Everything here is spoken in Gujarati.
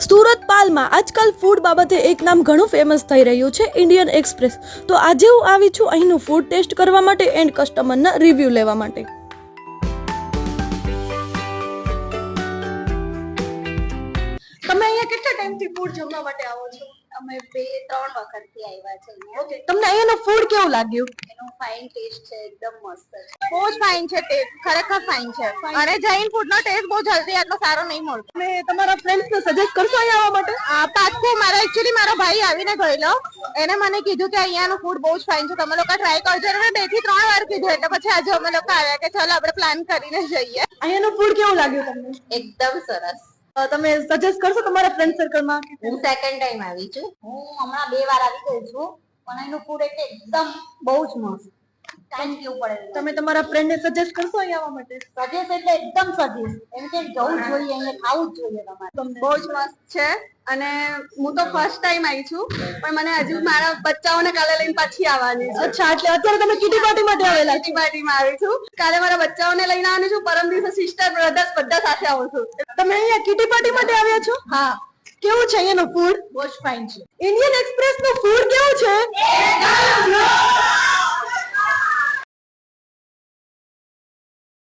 સુરત પાલમાં આજકાલ ફૂડ બાબતે એક નામ ઘણું ફેમસ થઈ રહ્યું છે, ઇન્ડિયન એક્સપ્રેસ. તો આજે હું આવી છું અહીંનું ફૂડ ટેસ્ટ કરવા માટે એન્ડ કસ્ટમરના રિવ્યૂ લેવા માટે. તમે અહીંયા કેટલા ટાઈમથી ફૂડ જમવા માટે આવો છો? અમે 2-3 વખતથી આવ્યા છે અહીંયા. ઓકે, તમને અહીંયાનું ફૂડ કેવું લાગ્યું? એનો ફાઇન ટેસ્ટ છે, એકદમ મસ્ત છે. બહુ જ ફાઇન છે ટેસ્ટ, ખરેખર ફાઇન છે. અને જૈન ફૂડ નો ટેસ્ટ બહુ જલ્દી આટલો સારો નહીં મળતો. તમે તમારા ફ્રેન્ડ્સને સજેસ્ટ કરશો અહીંયા આવવા માટે? પાક્કું. મારો ભાઈ આવીને ગયેલો, એને મને કીધું કે અહીંયાનું ફૂડ બહુ જ ફાઇન છે, તમે લોકો ટ્રાય કરજો. અને 2 થી 3 વાર કીધું, એટલે પછી આજે અમે લોકો આવ્યા કે ચાલો આપણે પ્લાન કરીને જઈએ. અહીંયાનું ફૂડ કેવું લાગ્યું તમને? એકદમ સરસ. તમે સજેસ્ટ કરશો તમારા ફ્રેન્ડ સર્કલમાં? હું સેકન્ડ ટાઈમ આવી છું. હું હમણાં 2 વાર આવી ગઈ છું, પણ એનું ફૂડ એટલે એકદમ બહુ જ મસ્ત. ટાઈમ કેવું પડે. તમે તમારા ફ્રેન્ડને સજેસ્ટ કરશો અહીંયા આવવા માટે? સજેસ્ટ એટલે એકદમ સજેસ્ટ. એમ કે જવું જ જોઈએ, અહીંયા ખાવું જ જોઈએ તમારે. બહુ જ મસ્ત છે. અને હું તો ફર્સ્ટ ટાઈમ આવી છું, પણ મને હજુ મારા બચ્ચાઓને કાલે લઈને પાછી આવવાની છે. અચ્છા, એટલે અત્યારે તમે કિટી પાર્ટી માટે આવેલા છો? કિટી પાર્ટીમાં આવી છું. કાલે મારા બચ્ચાઓને લઈને આવવાની છું, પરમ દિવસે સિસ્ટર બ્રધર્સ બધા સાથે આવું છું. તમે અહીંયા કિટી પાર્ટી માટે આવ્યા છો? હા, કેવું છે અહીંયાનું ફૂડ? બહુ જ ફાઇન છે. ઇન્ડિયન એક્સપ્રેસ નું ફૂડ કેવું છે?